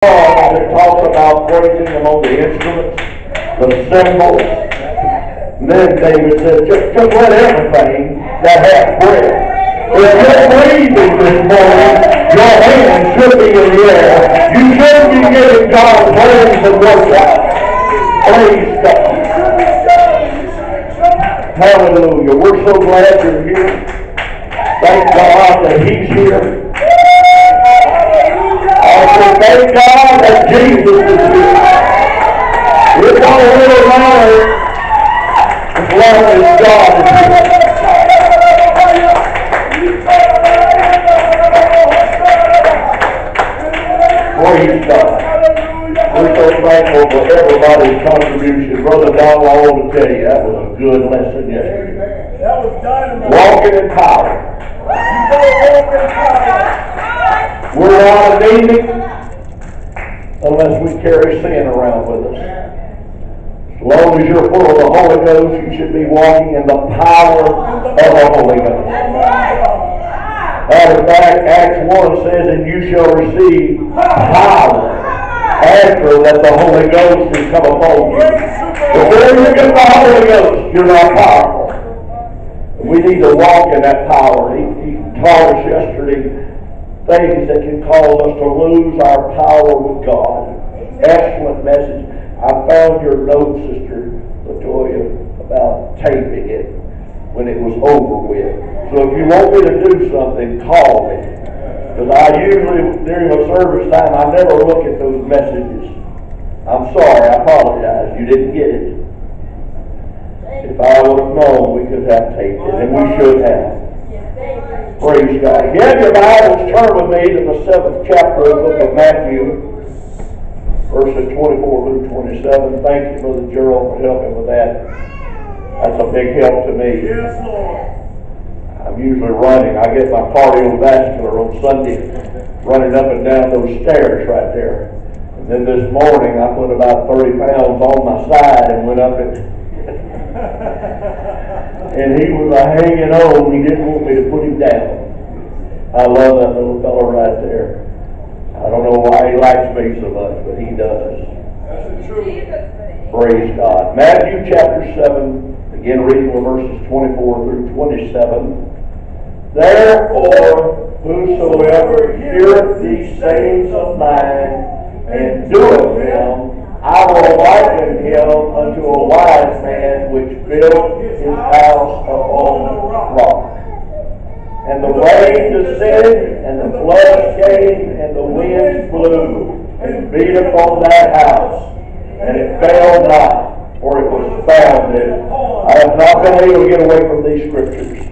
That talks about praising among the instruments, the cymbals. And then David said, just let everything that hath breath. If you're breathing this morning, your hands should be in the air. You should be giving God praise and worship. Praise God. Hallelujah. We're so glad you're here. Thank God that He's here. Thank God that Jesus is here. It don't really matter as long as God is here. Praise God. We're so thankful for everybody's contribution. Brother Don, I want to tell you, that was a good lesson yesterday. That was dynamite. Walking in power. We're not anemic unless we carry sin around with us. As long as you're full of the Holy Ghost, you should be walking in the power of the Holy Ghost. Matter of fact, Acts 1 says, and you shall receive power after that the Holy Ghost has come upon you. Before you get the Holy Ghost, you're not powerful. We need to walk in that power. He taught us yesterday things that can cause us to lose our power with God. Excellent message. I found your note, Sister Latoya, about taping it when it was over with. So if you want me to do something, call me. Because I usually, during a service time, I never look at those messages. I'm sorry, I apologize. You didn't get it. If I would have known, we could have taped it, and we should have. Praise God. If you have your Bibles, turn with me to the 7th chapter of the book of Matthew, verses 24 through 27. Thank you, Brother Gerald, for helping with that. That's a big help to me. Yes, Lord. I'm usually running. I get my cardiovascular on Sunday, running up and down those stairs right there. And then this morning, I put about 30 pounds on my side and went up and and he was hanging on. He didn't want me to put him down. I love that little fellow right there. I don't know why he likes me so much, but he does. That's the truth. Praise God. Matthew chapter 7, again reading from verses 24 through 27. Therefore, whosoever heareth these sayings of mine and doeth them, I will liken him unto a wise man which built his house upon a rock. And the rain descended, and the floods came, and the winds blew, and beat upon that house. And it fell not, for it was founded. I have not been able to get away from these scriptures.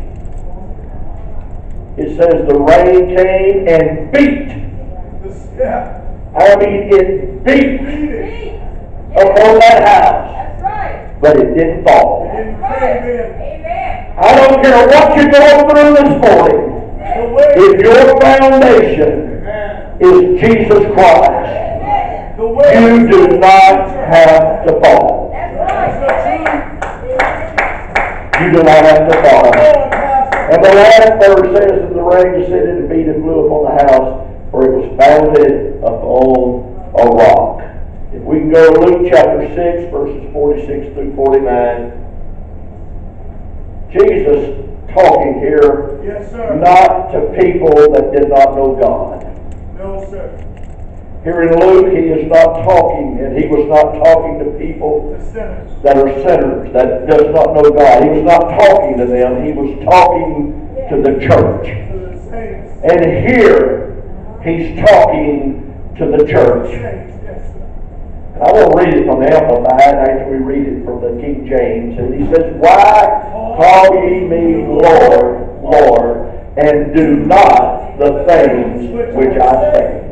It says the rain came and beat. I mean, it beat upon that house. That's right. But it didn't fall. Amen. I don't care what you're going through this morning. If your foundation is Jesus Christ, you do not have to fall. You do not have to fall. And the last verse says that the rain descended and beat and blew upon the house, for it was founded upon a rock. If we can go to Luke chapter 6, verses 46 through 49. Jesus talking here, Yes, sir. not to people that did not know God. No, sir. Here in Luke, he is not talking, and he was not talking to people The sinners. that are sinners, that does not know God. He was not talking to them. He was talking to the church. To the saints. And here, he's talking to the church. Saints, yes, sir. I want to read it from the Amplified, actually read it from the King James. And he says, why call ye me Lord, Lord, and do not the things which I say?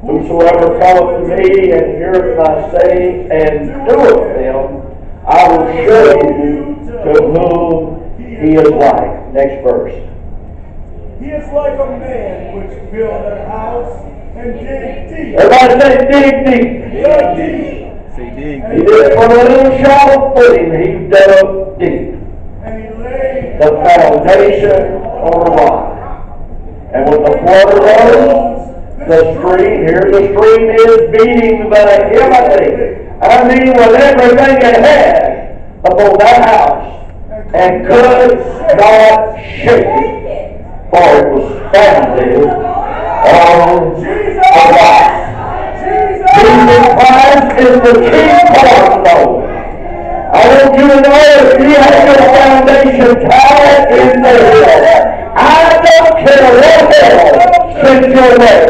Whosoever cometh to me and heareth my saying and doeth them, I will show you to whom he is like. Next verse. He is like a man which built a house and dig deep. Everybody say dig deep. Dug deep. He did from a little shallow footing, he dug deep. And he laid The foundation on a rock. And when the flood arose, The stream here, the stream is beating vehemently. I mean, with everything it had upon that house, and could not shake it, for it was founded on a rock. Jesus Christ is the chief cornerstone. I want you to know if you have your foundation tied in there, I don't care what hell sends your way,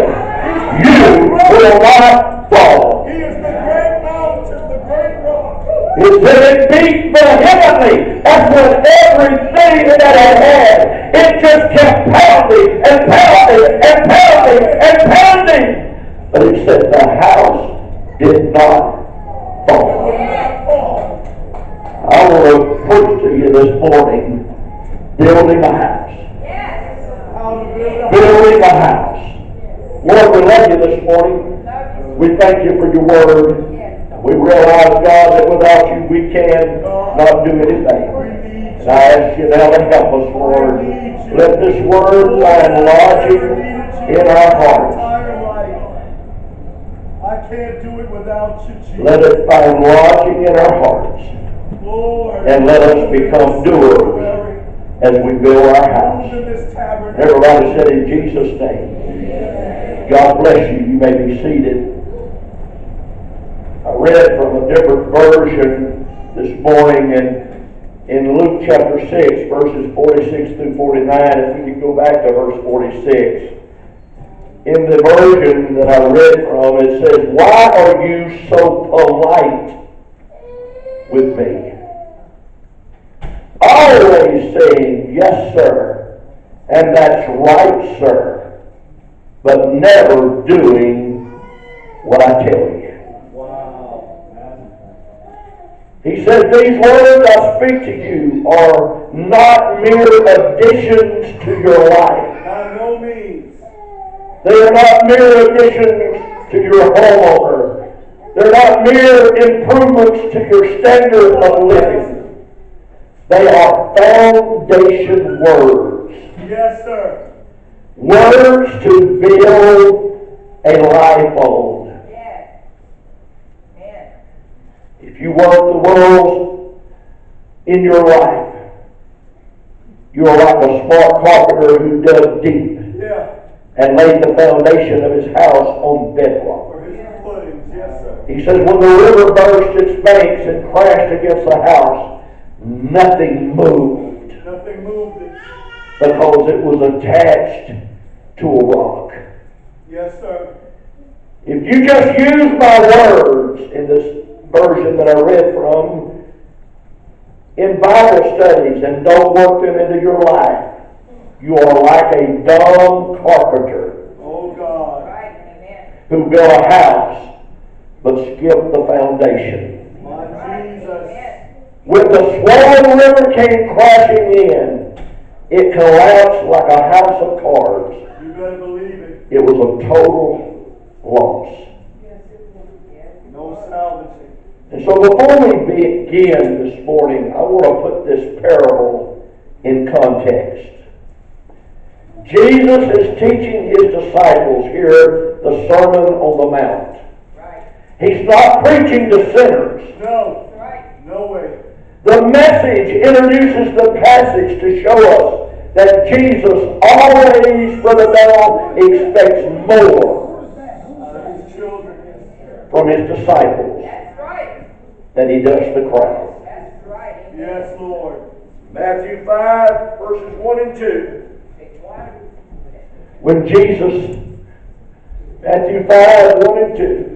you will not fall. He is the great mountain, the great rock. It said it beat vehemently. That's what everything that it had. It just kept pounding and pounding and pounding and pounding. But it said the house did not fall. I want to preach to you this morning, building a house. Building a house. Lord, we love you this morning. We thank you for your word. We realize, God, that without you we can not do anything. And I ask you now to help us, Lord. Let this word find lodging in our hearts. I can't do it without you, Jesus. Let it find lodging in our hearts. Lord, and let us become doers as we build our house. Everybody said in Jesus' name. God bless you. You may be seated. I read from a different version this morning in Luke chapter 6, verses 46 through 49. If we could go back to verse 46. In the version that I read from, it says, "Why are you so polite with me? Always saying, 'Yes, sir,' and 'That's right, sir,' but never doing what I tell you." Wow. He says, "These words I speak to you are not mere additions to your life. By no means. They are not mere additions to your homeowner. They're not mere improvements to your standard of living. They are foundation words. Yes, sir. Words to build a life on. Yes. Amen. If you want the world in your life, you are like a smart carpenter who dug deep Yeah. and laid the foundation of his house on bedrock. For his footings. Yes, sir. He says, when the river burst its banks and crashed against the house, nothing moved Nothing moved it. because it was attached to a rock. Yes, sir. If you just use my words in this version that I read from in Bible studies and don't work them into your life, you are like a dumb carpenter Oh, God. Right. Amen. who built a house but skipped the foundation. My Jesus. Amen. When the swollen river came crashing in, it collapsed like a house of cards. You better believe it. It was a total loss. No salvaging. And so before we begin this morning, I want to put this parable in context. Jesus is teaching his disciples here the Sermon on the Mount. Right. He's not preaching to sinners. No. Right. No way. The message introduces the passage to show us that Jesus always, Brother Bell, expects more Out of his children. from his disciples That's right. than he does the crowd. That's right. Amen. Yes, Lord. Matthew 5, verses 1 and 2. Big one. When Jesus, Matthew 5, 1 and 2.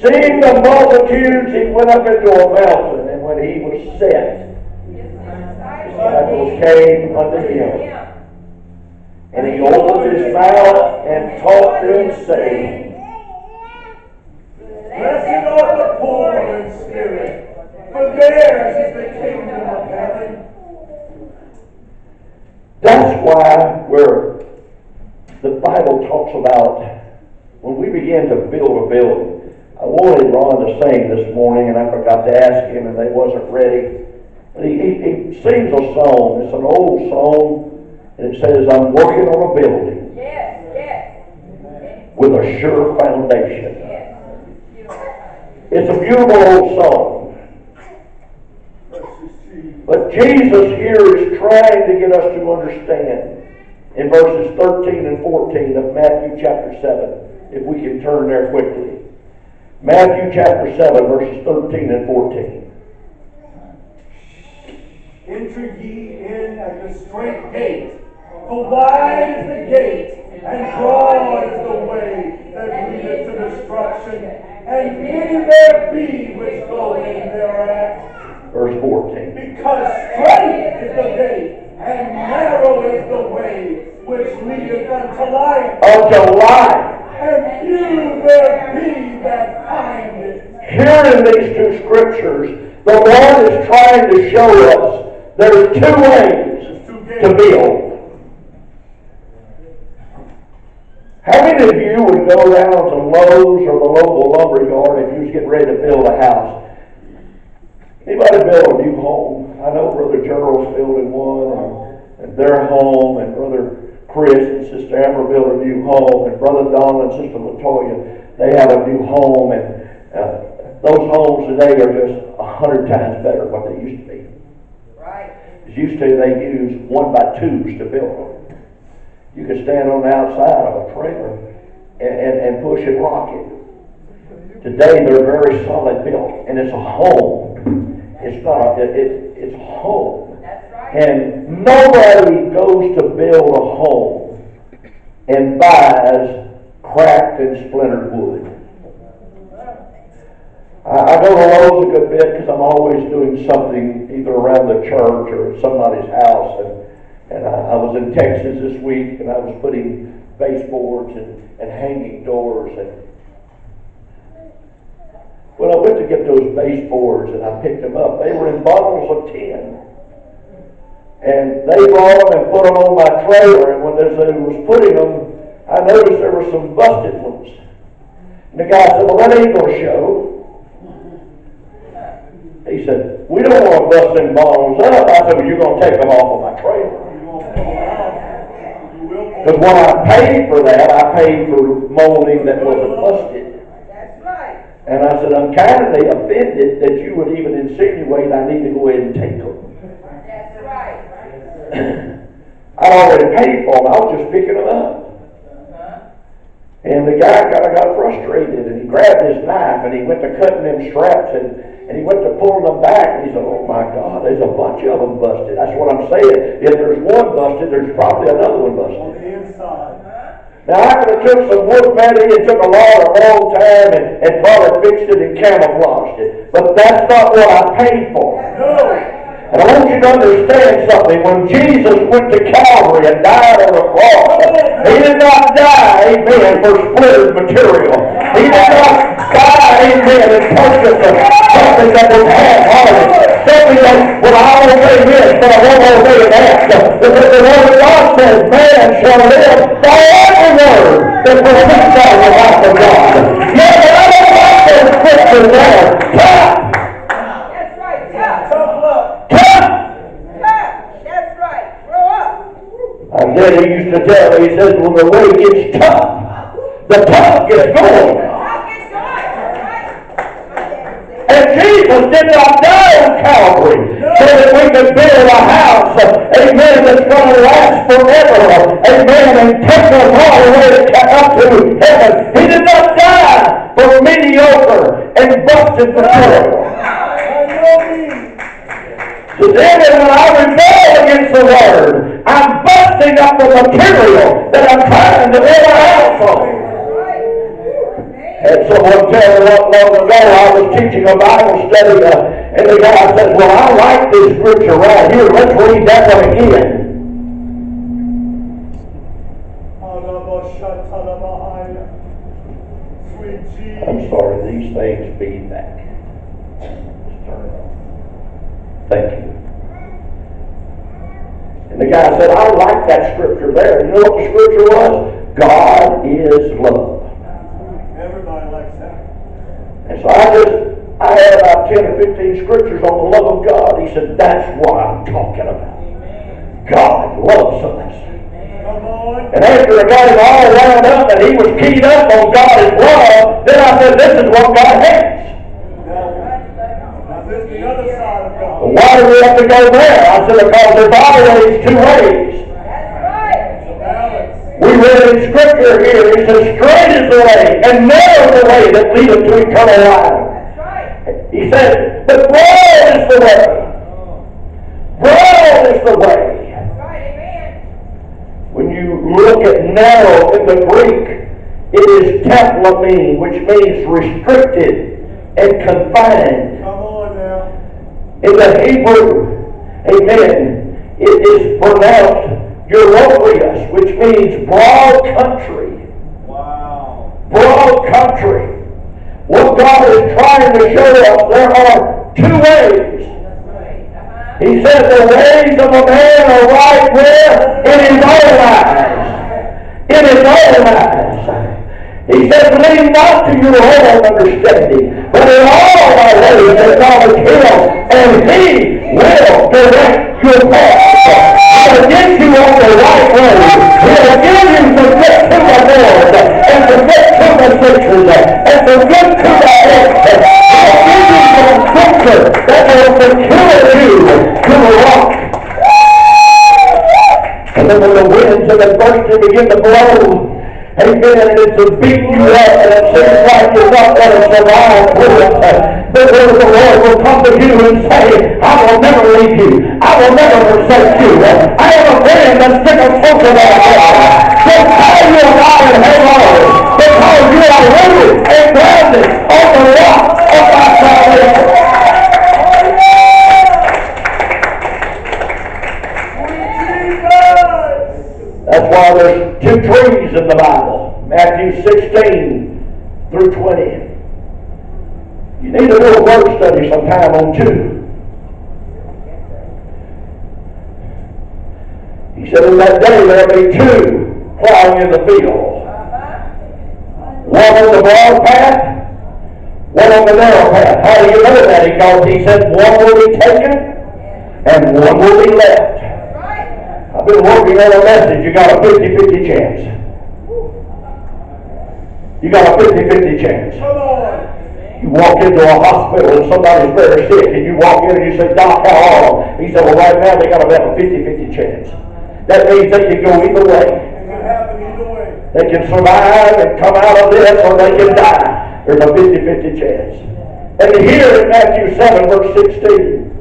Seeing the multitudes, he went up into a mountain, and when he was set, disciples came unto him. And he opened his mouth and taught them, saying, Blessed are the poor in spirit, for theirs is the kingdom of heaven. That's why the Bible talks about when we begin to build a building. I wanted Ron to sing this morning, and I forgot to ask him, and they wasn't ready. And he sings a song. It's an old song, and it says, I'm working on a building Yes, yes. with a sure foundation. Yes. It's a beautiful old song. But Jesus here is trying to get us to understand in verses 13 and 14 of Matthew chapter 7, if we can turn there quickly. Matthew chapter 7, verses 13 and 14. Enter ye in at the strait gate, for wide is the gate, and broad is the way that leadeth to destruction, and many there be which go in thereat. Verse 14. Because straight is the gate, and narrow is the way which leadeth unto life, Unto life. and few there be that find it. Here in these two scriptures, the Lord is trying to show us there's two ways to build. How many of you would go down to Lowe's or the local lumber yard if you was getting ready to build a house? Anybody build a new home? I know Brother Gerald's building one, and their home, and Brother Chris and Sister Amber built a new home, and Brother Don and Sister LaToya, they have a new home, and those homes today are just 100 times better than what they used to be. Right. As used to, they use 1x2s to build them. You could stand on the outside of a trailer and push and rock it. Today, they're very solid built, and it's a home. It's not it's a home. That's right. And nobody goes to build a home and buys cracked and splintered wood. I go to Lowe's a good bit because I'm always doing something either around the church or at somebody's house. And I was in Texas this week, and I was putting baseboards and hanging doors. And when I went to get those baseboards and I picked them up, they were in bottles of tin. And they brought them and put them on my trailer. And when they was putting them, I noticed there were some busted ones. And the guy said, well, that ain't going to show. He said, we don't want to bust them bottles up. I said, well, you're going to take them off of my trailer. Because when I paid for that, I paid for molding that wasn't busted. That's right. And I said, I'm kind of offended that you would even insinuate I need to go ahead and take them. That's right. I'd already paid for them. I was just picking them up. And the guy kind of got frustrated, and he grabbed his knife, and he went to cutting them straps, and he went to pulling them back, and he said, oh my God, there's a bunch of them busted. That's what I'm saying. If there's one busted, there's probably another one busted. On the inside. Now, I could have took some wood matting and took a long time and probably fixed it and camouflaged it. But that's not what I paid for. No. And I want you to understand something. When Jesus went to Calvary and died on the cross, He did not die, amen, for splintered material. He did not die, amen, and purchase something that was half-hearted. Something that, well, I'll obey this, but I won't obey that. Because the Word of God says, man shall live by every word that proceeds out of the mouth of God. Yeah, but I don't like those scriptures there. That's right. Tough. Tough luck. That's right. Grow up. Our daddy used to tell me, he says, when the way gets tough, the tough gets going. Tough is right. Right. And Jesus did not die on Calvary so that we could build a house, amen, that's going to last forever, amen, and take us all the way up to heaven. He did not die for mediocre and busted material. So then when I rebel against the Word, I'm busting up the material that I'm trying to build a house on. Had someone tell me not long ago, I was teaching a Bible study, and the guy says, well, I like this scripture right here. Let's read that one again. Sweet Jesus. I'm sorry, these things feedback. Just turn it on. Thank you. And the guy said, I like that scripture there. You know what the scripture was? God is love. Everybody likes that. And so I had about about 10 or 15 scriptures on the love of God. He said, that's what I'm talking about. God loves us. Come on. And after I got him all wound up and he was keyed up on God's love, then I said, this is what God hates. Now this is the other side of God. Well, why do we have to go there? I said, because there's always two ways. We read in Scripture here, it says, straight is the way, and narrow the way that leadeth to eternal life. He said, but broad is the way. Broad is the way. When you look at narrow in the Greek, it is teplamine, which means restricted and confined. Come on now. In the Hebrew, amen, it is pronounced Europeus, which means broad country. Wow. Broad country. What God is trying to show us, there are two ways. He said the ways of a man are right where? In his own eyes. In his own eyes. He said, lean not to your own understanding, but in all thy ways acknowledge him, and he will direct your path. He'll get you on the right road. He'll give you to get to the Lord, and to get to the scriptures, and to get to the text. He'll give you some scripture that will secure you to the rock. And then when the winds of adversity begin to blow, amen, and it's to beat you up, and it seems like you're not going to survive through it, the word of the Lord will come to you and say, I will never leave you. I will never forsake you. I am a friend that's sticking closer than a brother. So tie you alive and hang on, because you are rooted and grounded on the rock of my salvation. That's why there's two trees in the Bible. Matthew 16 through 20. You need a little word study sometime on two. He said, in that day there'll be two plowing in the field. One on the broad path, one on the narrow path. How do you know that? Because he said one will be taken and one will be left. I've been working on a message. You got a 50-50 chance. You got a 50-50 chance. Come on. You walk into a hospital and somebody's very sick, and you walk in and you say, Doc, how long? He said, well, right now they got about a 50-50 chance. That means they can go either way. It can happen either way. They can survive and come out of this, or they can die. There's a 50-50 chance. And here in Matthew 7, verse 16,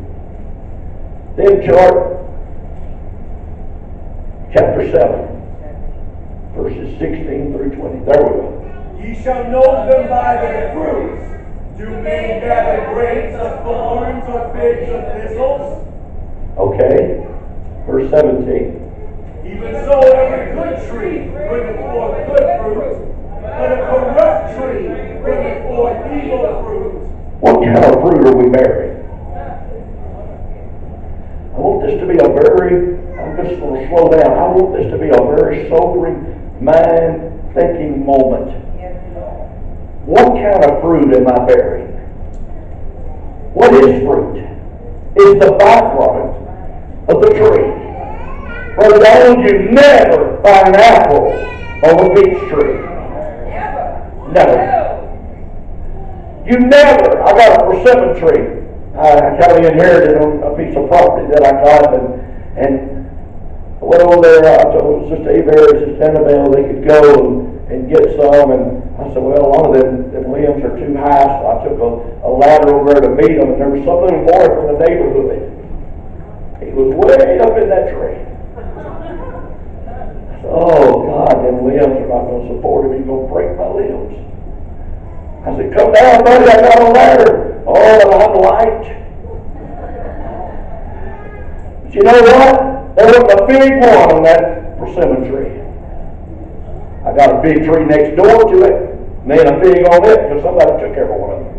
then chapter 7, verses 16 through 20. There we go. Ye shall know them by their fruits. Do men gather grapes of thorns or figs of thistles? Okay. Verse 17. Even so, every good tree bringeth forth good fruit, but a corrupt tree bringeth forth evil fruit. What kind of fruit are we bearing? I want this to be I'm just going to slow down. I want this to be a very sobering, mind-thinking moment. What kind of fruit am I bearing? What is fruit? It's the byproduct of the tree. Brother Donald, you never find an apple on a peach tree. Never. You never. I got a persimmon tree. I kind of inherited on a piece of property that I got, and I went over there. I told Sister Avery, Sister Annabelle, they could go and get some, and I said, well, a lot of them limbs are too high, so I took a ladder over there to meet them, and there was some little boy from the neighborhood. He was way up in that tree. I said, oh, God, them limbs are not going to support him. He's going to break my limbs. I said, come down, buddy, I got a ladder. Oh, I'm light. But you know what? There wasn't a big one on that persimmon tree. I got a big tree next door to it, and then a fig on it, because somebody took every one of them.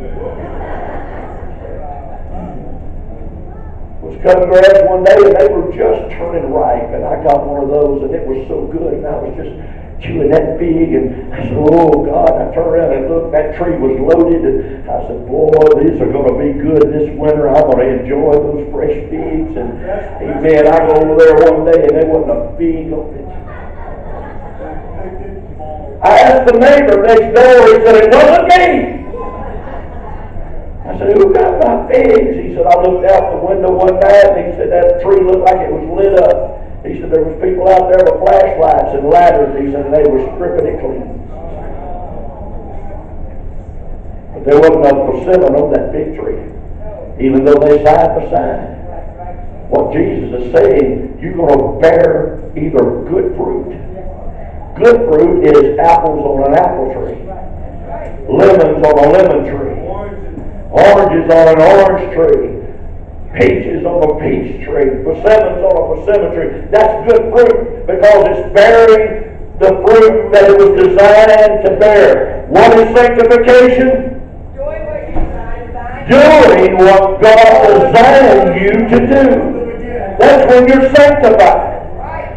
Was cutting grass one day, and they were just turning ripe, and I got one of those, and it was so good, and I was just chewing that fig, and I said, oh God, I turned around and looked, that tree was loaded, and I said, boy, these are going to be good this winter. I'm going to enjoy those fresh figs. And amen, I go over there one day and there wasn't a fig on it. I asked the neighbor next door, he said, it wasn't me. I said, who got my figs? He said, I looked out the window one night and he said, that tree looked like it was lit up. He said, there was people out there with flashlights and ladders, he said, and they were stripping it clean. But there wasn't no persimmon on that fig tree, even though they side by side. What Jesus is saying, you're going to bear either good fruit. Good fruit is apples on an apple tree, lemons on a lemon tree, oranges on an orange tree, peaches on a peach tree, persimmons on a persimmon tree. That's good fruit because it's bearing the fruit that it was designed to bear. What is sanctification? Doing what God designed you to do. That's when you're sanctified.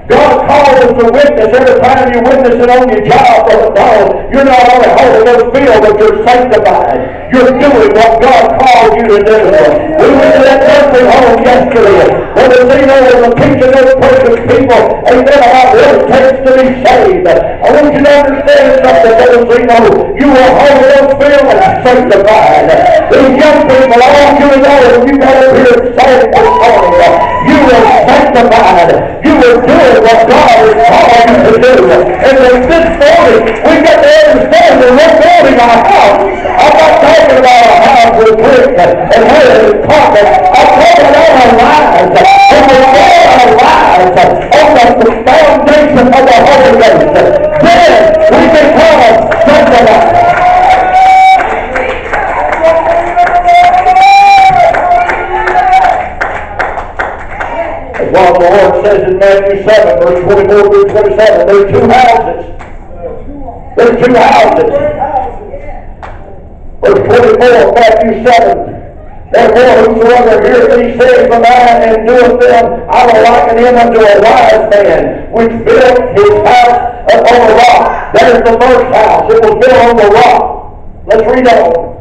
God calls us to witness every time you're witnessing on your job, Brother Donald. You're not only Holy Ghost filled, but you're sanctified. You're doing what God called you to do. We went to that nursing home yesterday. Brother Zeno was teaching those precious people, amen, about what it takes to be saved. I want you to understand something, Brother Zeno. You are Holy Ghost filled and sanctified. These young people, all you know, you got up here saved this morning. You were sanctified. You were doing what God has called you to do. And then this morning, we got to understand that we're building our house. I'm not talking about a house with brick and wood and carpet. I'm talking about our lives. And we build our lives on the foundation of the Holy Ghost. Then we become sanctified. Well, the Lord says in Matthew 7, verse 24 through 27, there's two houses. There's two houses. Verse 24, Matthew 7. Therefore, whosoever heareth these sayings of mine and doeth them, I will liken him unto a wise man, which built his house upon a rock. That is the first house. It was built on the rock. Let's read on.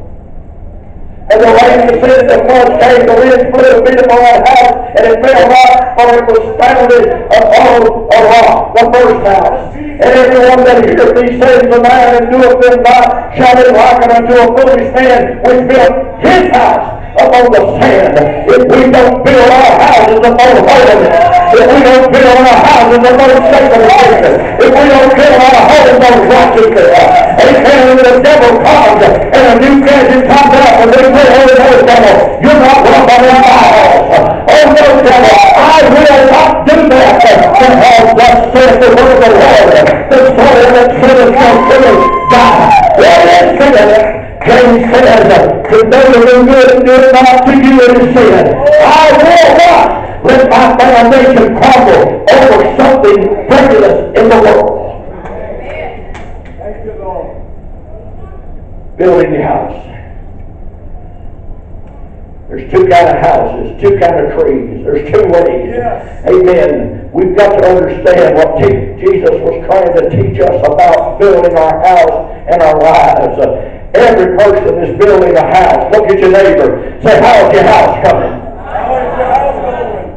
And the rain descended, the floods came, the wind blew and beat upon that house, and it fell not, for it was founded upon a rock, the first house. And everyone that heareth these sayings of mine and doeth them not shall be likened unto a foolish man which built his house upon the sand. If we don't build our houses upon holiness, if we don't build our houses upon sanctification, if we don't build our homes on righteousness, amen, when the devil comes and a new gadget comes out and they say, oh, no, devil, you're not welcome in my house. Oh, no, devil, I will not do that, because thus saith the word of the Lord, the soul that sinneth shall surely die. What is sin? James says, to know to do good and do it not to you it is sin. I will not let my foundation crumble over something prejudiced in the world. Thank you, Lord. Building the house. There's two kind of houses, two kind of trees. There's two ways. Yes. Amen. We've got to understand what Jesus was trying to teach us about building our house and our lives. Every person is building a house. Look at your neighbor. Say, how's your house coming? How is your house going?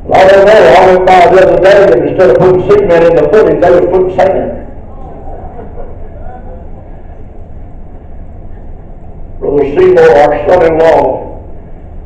Well, I don't know. I went by the other day and instead of putting cement in the footings, they was putting sand. Brother Seymour, our son-in-law,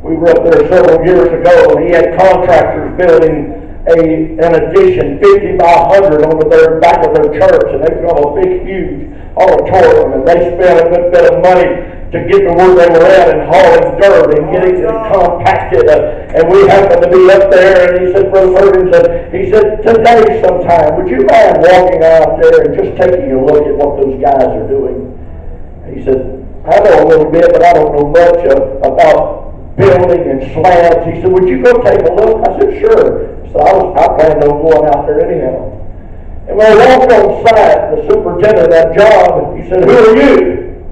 we were up there several years ago, and he had contractors building an addition 50 by 100 over their back of their church, and they've got a big, huge auditorium, and they spent a good bit of money to get to where they were at and hauling dirt and getting it compacted. And we happened to be up there, and he said, Brother Hurgens, he said, today sometime, would you mind walking out there and just taking a look at what those guys are doing? And he said, I know a little bit, but I don't know much about building and slabs. He said, would you go take a look? I said, sure. So I planned on going out there anyhow. And when I walked on site, the superintendent of that job, he said, who are you?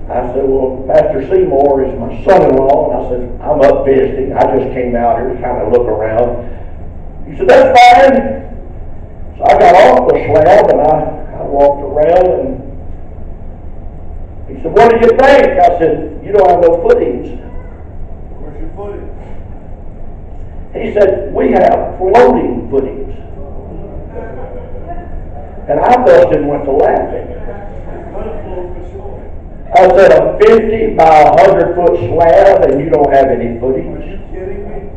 I said, well, Pastor Seymour is my son-in-law. And I said, I'm up visiting. I just came out here to kind of look around. He He said, that's fine. So I got off the slab and I walked around and he said, what do you think? I said, you don't have no footings. Where's your footing? He said, we have floating footings. And I busted and went to laughing. I said, a 50 by 100 foot slab and you don't have any footings? Are you kidding me?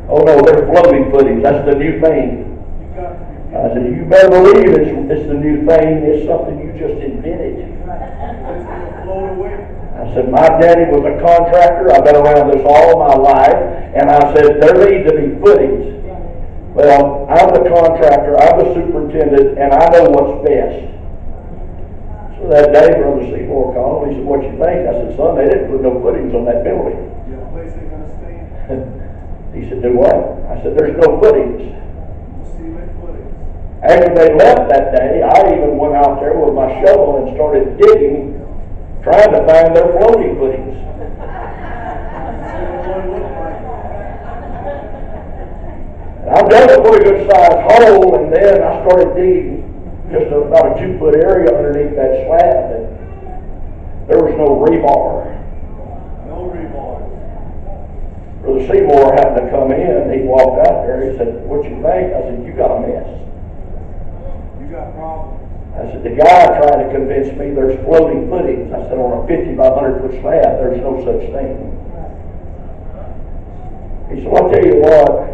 Oh no, they're floating footings. That's the new thing. You got to be I said, you better believe it's the new thing. It's something you just invented. It's gonna float away. I said, my daddy was a contractor. I've been around this all my life. And I said, there need to be footings. Well, I'm the contractor, I'm the superintendent, and I know what's best. So that day, Brother Seymour called, he said, what you think? I said, son, they didn't put no footings on that building. You have a place they're gonna stand. He said, do what? I said, there's no footings. Cement footings. After they left that day, I even went out there with my shovel and started digging, trying to find their floating footings. I've done a pretty good sized hole, and then I started digging just about a 2-foot area underneath that slab, and there was no rebar. No rebar. Brother Seymour happened to come in, he walked out there, he said, what you think? I said, you got a mess. You got problems. I said, the guy tried to convince me there's floating footings. I said, on a 50 by 100 foot slab, there's no such thing. He said, well, I'll tell you what,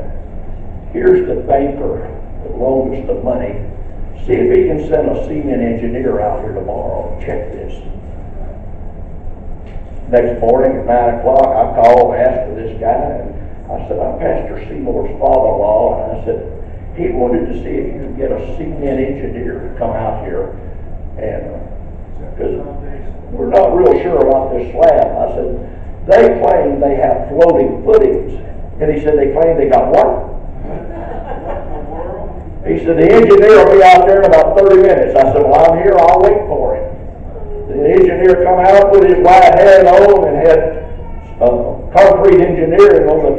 here's the banker that loaned us the money. See if he can send a cement engineer out here tomorrow and check this. Next morning at 9 o'clock, I called and asked for this guy, and I said, I'm Pastor Seymour's father-in-law, and I said, he wanted to see if you could get a cement engineer to come out here, and because we're not real sure about this slab. I said, they claim they have floating footings, and he said they claim they got what? He said, the engineer will be out there in about 30 minutes. I said, well, I'm here, I'll wait for him. The engineer come out, put his white hat on, and had concrete engineering on the